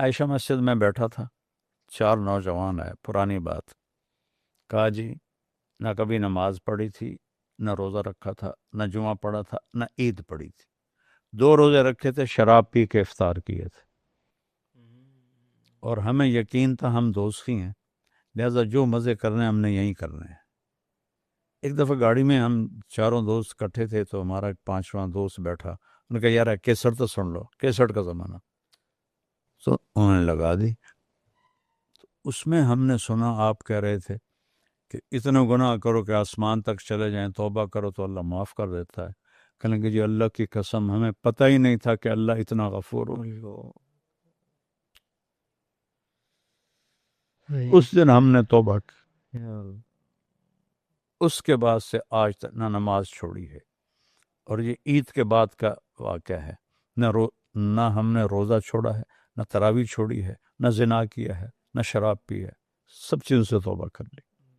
عائشہ مسجد میں بیٹھا تھا، 4 نوجوان آئے، پرانی بات، کہا جی نہ کبھی نماز پڑھی تھی، نہ روزہ رکھا تھا، نہ جمعہ پڑھا تھا، نہ عید پڑھی تھی، 2 روزے رکھے تھے، شراب پی کے افطار کیے تھے، اور ہمیں یقین تھا ہم دوستی ہیں، لہذا جو مزے کرنے ہم نے یہیں کرنے ہیں۔ ایک دفعہ گاڑی میں ہم چاروں دوست اکٹھے تھے، تو ہمارا ایک 5واں دوست بیٹھا، انہوں نے کہا یار کیسٹ تو سن لو، کیسٹ کا زمانہ، تو انہوں نے لگا دی۔ اس میں ہم نے سنا آپ کہہ رہے تھے کہ اتنے گناہ کرو کہ آسمان تک چلے جائیں، توبہ کرو تو اللہ معاف کر دیتا ہے۔ کہنے کہ جی اللہ کی قسم ہمیں پتہ ہی نہیں تھا کہ اللہ اتنا غفور ہو۔ اس دن ہم نے توبہ کی، اس کے بعد سے آج تک نہ نماز چھوڑی ہے، اور یہ عید کے بعد کا واقعہ ہے، نہ ہم نے روزہ چھوڑا ہے، نہ تراویح چھوڑی ہے، نہ زنا کیا ہے، نہ شراب پی ہے، سب چیزوں سے توبہ کر لی۔